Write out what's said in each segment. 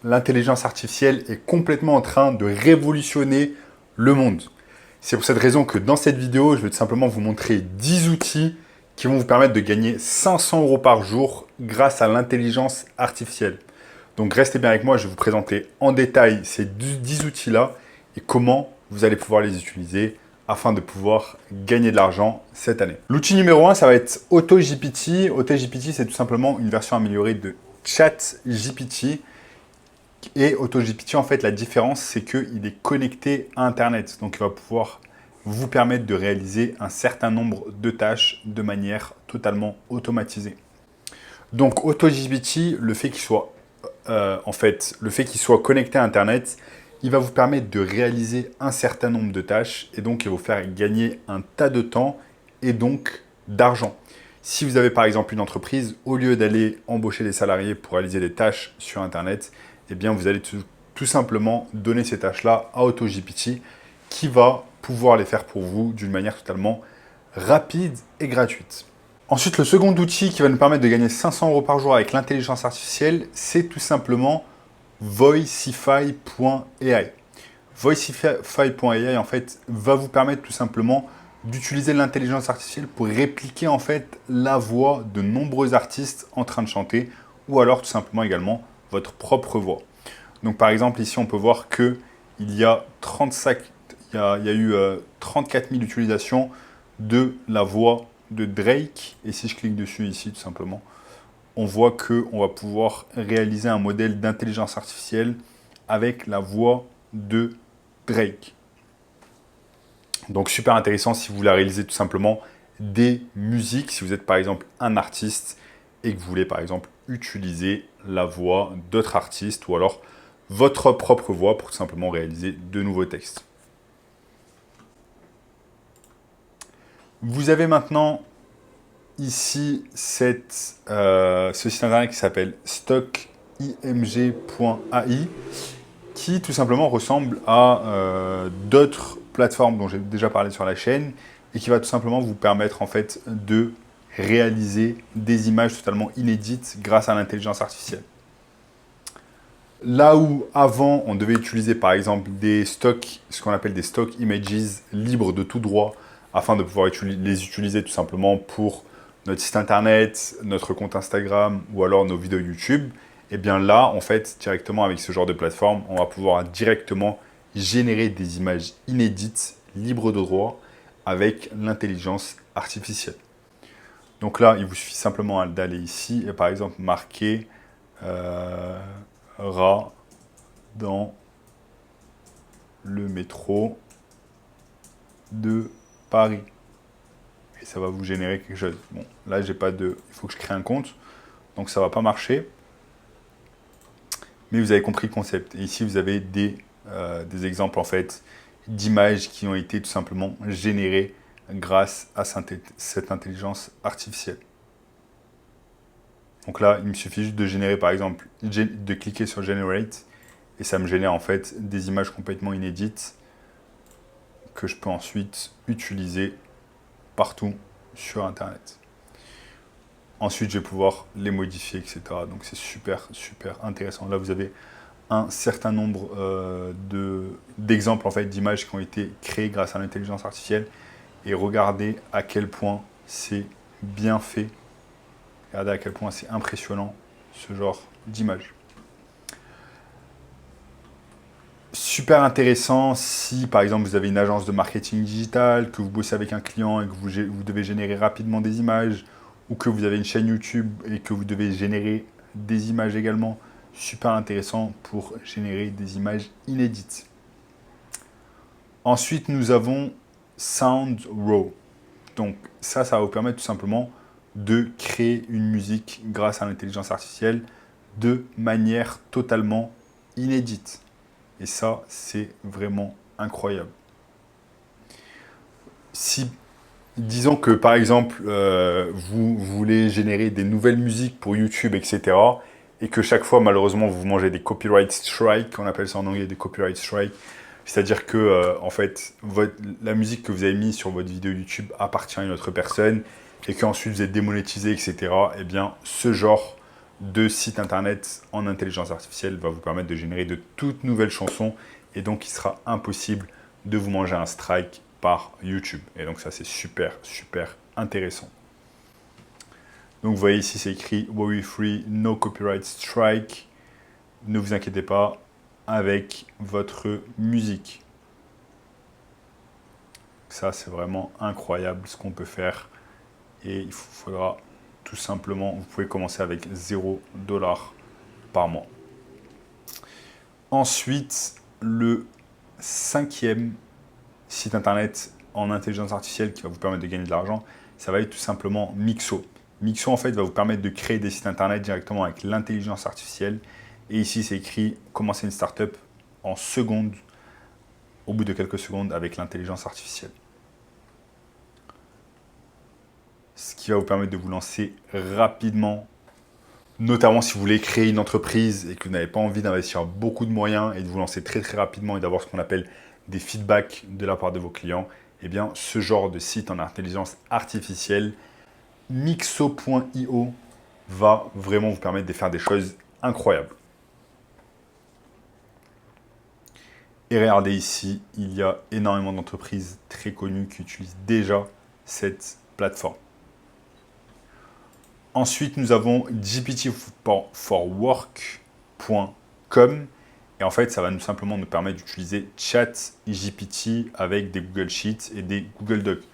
L'intelligence artificielle est complètement en train de révolutionner le monde. C'est pour cette raison que dans cette vidéo, je vais tout simplement vous montrer 10 outils qui vont vous permettre de gagner 500 € par jour grâce à l'intelligence artificielle. Donc restez bien avec moi, je vais vous présenter en détail ces 10 outils-là et comment vous allez pouvoir les utiliser afin de pouvoir gagner de l'argent cette année. L'outil numéro 1, ça va être AutoGPT. AutoGPT, c'est tout simplement une version améliorée de ChatGPT. Et AutoGPT, en fait, la différence, c'est qu'il est connecté à Internet. Donc, il va pouvoir vous permettre de réaliser un certain nombre de tâches de manière totalement automatisée. Donc, AutoGPT, le fait qu'il soit, connecté à Internet, il va vous permettre de réaliser un certain nombre de tâches et donc, il va vous faire gagner un tas de temps et donc d'argent. Si vous avez par exemple une entreprise, au lieu d'aller embaucher des salariés pour réaliser des tâches sur Internet, eh bien, vous allez tout simplement donner ces tâches-là à AutoGPT qui va pouvoir les faire pour vous d'une manière totalement rapide et gratuite. Ensuite, le second outil qui va nous permettre de gagner 500 € par jour avec l'intelligence artificielle, c'est tout simplement Voicify.ai. Voicify.ai, en fait, va vous permettre tout simplement d'utiliser l'intelligence artificielle pour répliquer en fait la voix de nombreux artistes en train de chanter ou alors tout simplement également votre propre voix. Donc par exemple ici on peut voir que il y a 34 000 utilisations de la voix de Drake et si je clique dessus ici tout simplement on voit qu'on va pouvoir réaliser un modèle d'intelligence artificielle avec la voix de Drake. Donc super intéressant si vous voulez réaliser tout simplement des musiques, si vous êtes par exemple un artiste et que vous voulez par exemple utiliser la voix d'autres artistes ou alors votre propre voix pour tout simplement réaliser de nouveaux textes. Vous avez maintenant ici ce site internet qui s'appelle stockimg.ai qui tout simplement ressemble à d'autres plateformes dont j'ai déjà parlé sur la chaîne et qui va tout simplement vous permettre en fait de réaliser des images totalement inédites grâce à l'intelligence artificielle. Là où avant on devait utiliser par exemple des stocks, ce qu'on appelle des stock images libres de tout droit afin de pouvoir les utiliser tout simplement pour notre site internet, notre compte Instagram ou alors nos vidéos YouTube, et bien là, en fait, directement avec ce genre de plateforme, on va pouvoir directement générer des images inédites, libres de droit, avec l'intelligence artificielle. Donc là, il vous suffit simplement d'aller ici et par exemple marquer rat dans le métro de Paris. Et ça va vous générer quelque chose. Bon, là, j'ai pas de... Il faut que je crée un compte, donc ça va pas marcher. Mais vous avez compris le concept. Et ici, vous avez des exemples en fait d'images qui ont été tout simplement générées grâce à cette intelligence artificielle. Donc là, il me suffit juste de générer, par exemple, de cliquer sur Generate, et ça me génère en fait des images complètement inédites que je peux ensuite utiliser partout sur Internet. Ensuite, je vais pouvoir les modifier, etc. Donc, c'est super, super intéressant. Là, vous avez un certain nombre d'exemples en fait, d'images qui ont été créées grâce à l'intelligence artificielle. Et regardez à quel point c'est bien fait. Regardez à quel point c'est impressionnant, ce genre d'image. Super intéressant si, par exemple, vous avez une agence de marketing digital, que vous bossez avec un client et que vous devez générer rapidement des images, ou que vous avez une chaîne YouTube et que vous devez générer des images également, super intéressant pour générer des images inédites. Ensuite, nous avons SoundRaw. Donc ça va vous permettre tout simplement de créer une musique grâce à l'intelligence artificielle de manière totalement inédite. Et ça, c'est vraiment incroyable. Si disons que par exemple, vous voulez générer des nouvelles musiques pour YouTube, etc. Et que chaque fois, malheureusement, vous mangez des copyright strikes, on appelle ça en anglais des copyright strikes. C'est-à-dire que, en fait, la musique que vous avez mise sur votre vidéo YouTube appartient à une autre personne et qu'ensuite vous êtes démonétisé, etc. Eh bien, ce genre de sites internet en intelligence artificielle va vous permettre de générer de toutes nouvelles chansons et donc il sera impossible de vous manger un strike par YouTube. Et donc ça c'est super, super intéressant. Donc vous voyez ici c'est écrit Huawei Free, no copyright strike. Ne vous inquiétez pas avec votre musique. Ça c'est vraiment incroyable ce qu'on peut faire. Et il faudra tout simplement, vous pouvez commencer avec 0 $ par mois. Ensuite, le 5e site internet en intelligence artificielle qui va vous permettre de gagner de l'argent, ça va être tout simplement Mixo. Mixo, en fait, va vous permettre de créer des sites internet directement avec l'intelligence artificielle. Et ici, c'est écrit « Commencer une startup en secondes, au bout de quelques secondes avec l'intelligence artificielle ». Ce qui va vous permettre de vous lancer rapidement, notamment si vous voulez créer une entreprise et que vous n'avez pas envie d'investir beaucoup de moyens et de vous lancer très très rapidement et d'avoir ce qu'on appelle des feedbacks de la part de vos clients, eh bien ce genre de site en intelligence artificielle, Mixo.io, va vraiment vous permettre de faire des choses incroyables. Et regardez ici, il y a énormément d'entreprises très connues qui utilisent déjà cette plateforme. Ensuite, nous avons GPT4Work.com. Et en fait, ça va simplement nous permettre d'utiliser ChatGPT avec des Google Sheets et des Google Docs.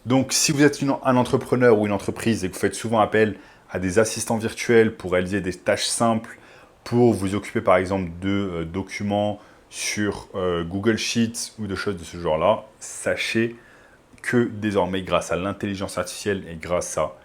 Donc, si vous êtes un entrepreneur ou une entreprise et que vous faites souvent appel à des assistants virtuels pour réaliser des tâches simples, pour vous occuper par exemple de documents sur Google Sheets ou de choses de ce genre-là, sachez que désormais, grâce à l'intelligence artificielle et grâce à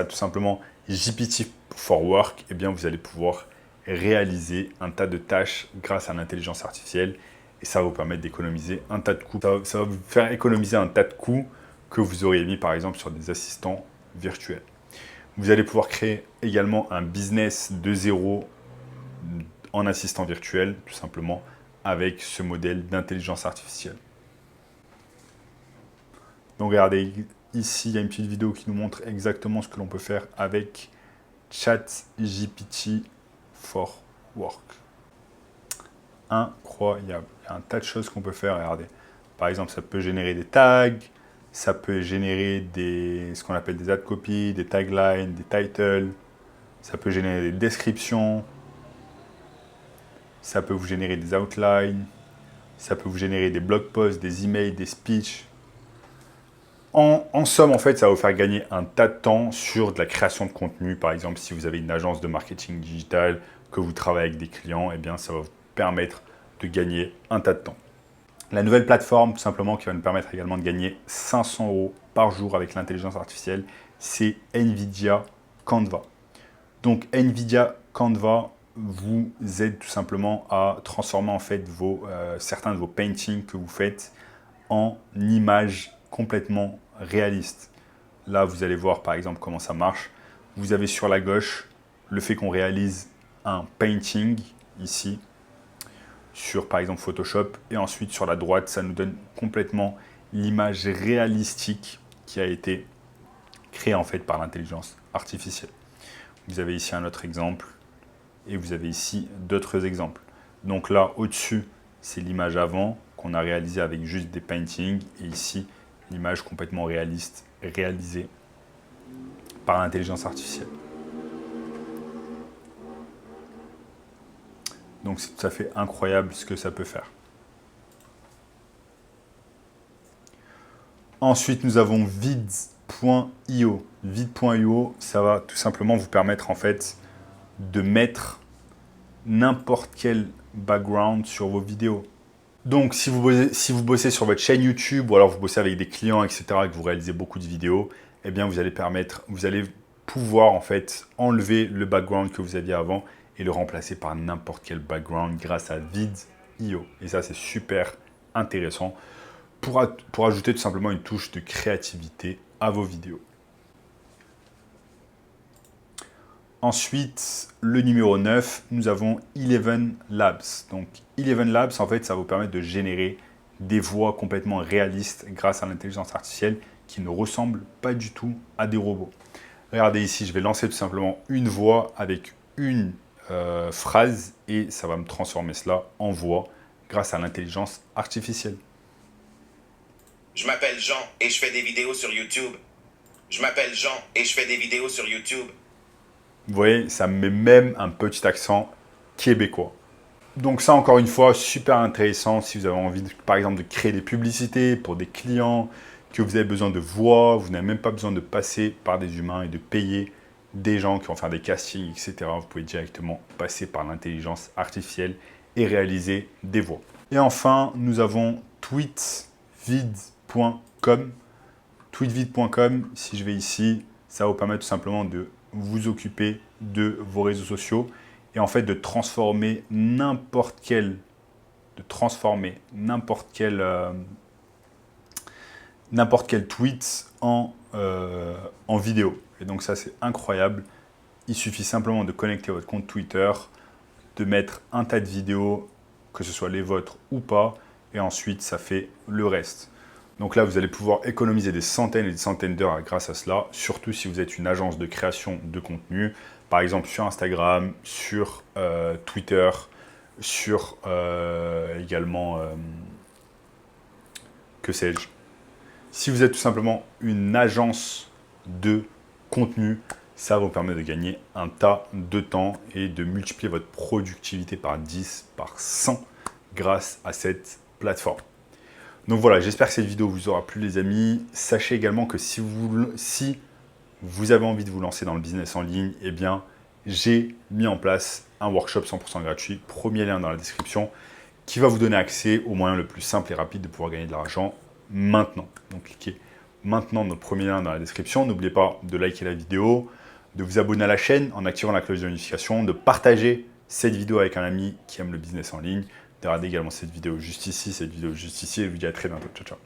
tout simplement GPT4Work, eh bien, vous allez pouvoir réaliser un tas de tâches grâce à l'intelligence artificielle et ça va vous permettre d'économiser un tas de coûts. Ça va vous faire économiser un tas de coûts que vous auriez mis par exemple sur des assistants virtuels. Vous allez pouvoir créer également un business de zéro en assistant virtuel, tout simplement avec ce modèle d'intelligence artificielle. Donc regardez, ici il y a une petite vidéo qui nous montre exactement ce que l'on peut faire avec ChatGPT4Work. Incroyable, il y a un tas de choses qu'on peut faire, regardez. Par exemple, ça peut générer des tags, ça peut générer ce qu'on appelle des ad copies, des taglines, des titles, ça peut générer des descriptions, ça peut vous générer des outlines, ça peut vous générer des blog posts, des emails, des speeches. En somme, en fait, ça va vous faire gagner un tas de temps sur de la création de contenu. Par exemple, si vous avez une agence de marketing digital, que vous travaillez avec des clients, eh bien, ça va vous permettre de gagner un tas de temps. La nouvelle plateforme, tout simplement, qui va nous permettre également de gagner 500 € par jour avec l'intelligence artificielle, c'est NVIDIA Canva. Donc, NVIDIA Canva vous aide tout simplement à transformer en fait certains de vos paintings que vous faites en images complètement réalistes. Là, vous allez voir par exemple comment ça marche. Vous avez sur la gauche le fait qu'on réalise un painting ici sur par exemple Photoshop et ensuite sur la droite, ça nous donne complètement l'image réalistique qui a été créée en fait par l'intelligence artificielle. Vous avez ici un autre exemple et vous avez ici d'autres exemples. Donc là, au-dessus, c'est l'image avant qu'on a réalisée avec juste des paintings et ici, l'image complètement réaliste réalisée par l'intelligence artificielle. Donc c'est tout à fait incroyable ce que ça peut faire. Ensuite, nous avons Vid.io. Vid.io, ça va tout simplement vous permettre en fait de mettre n'importe quel background sur vos vidéos. Donc, si vous bossez sur votre chaîne YouTube ou alors vous bossez avec des clients, etc., et que vous réalisez beaucoup de vidéos, eh bien, vous allez pouvoir en fait enlever le background que vous aviez avant et le remplacer par n'importe quel background grâce à Vid.io. Et ça, c'est super intéressant pour ajouter tout simplement une touche de créativité à vos vidéos. Ensuite, le numéro 9, nous avons Eleven Labs. Donc, Eleven Labs, en fait, ça va vous permettre de générer des voix complètement réalistes grâce à l'intelligence artificielle qui ne ressemblent pas du tout à des robots. Regardez ici, je vais lancer tout simplement une voix avec une phrase et ça va me transformer cela en voix grâce à l'intelligence artificielle. Je m'appelle Jean et je fais des vidéos sur YouTube. Je m'appelle Jean et je fais des vidéos sur YouTube. Vous voyez, ça me met même un petit accent québécois. Donc ça, encore une fois, super intéressant si vous avez envie, par exemple, de créer des publicités pour des clients, que vous avez besoin de voix, vous n'avez même pas besoin de passer par des humains et de payer des gens qui vont faire des castings, etc. Vous pouvez directement passer par l'intelligence artificielle et réaliser des voix. Et enfin, nous avons tweetvid.com. Tweetvid.com, si je vais ici, ça va vous permettre tout simplement de vous occuper de vos réseaux sociaux et en fait de transformer n'importe quel tweet en vidéo. Et donc ça, c'est incroyable. Il suffit simplement de connecter votre compte Twitter, de mettre un tas de vidéos, que ce soit les vôtres ou pas, et ensuite, ça fait le reste. Donc là, vous allez pouvoir économiser des centaines et des centaines d'heures grâce à cela, surtout si vous êtes une agence de création de contenu, par exemple sur Instagram, sur Twitter, sur également, que sais-je. Si vous êtes tout simplement une agence de contenu, ça vous permet de gagner un tas de temps et de multiplier votre productivité par 10, par 100 grâce à cette plateforme. Donc voilà, j'espère que cette vidéo vous aura plu les amis. Sachez également que si vous avez envie de vous lancer dans le business en ligne, eh bien, j'ai mis en place un workshop 100% gratuit, premier lien dans la description, qui va vous donner accès au moyen le plus simple et rapide de pouvoir gagner de l'argent maintenant. Donc cliquez maintenant dans le premier lien dans la description. N'oubliez pas de liker la vidéo, de vous abonner à la chaîne en activant la cloche de notification, de partager cette vidéo avec un ami qui aime le business en ligne, de regarder également cette vidéo juste ici, et je vous dis à très bientôt. Ciao, ciao.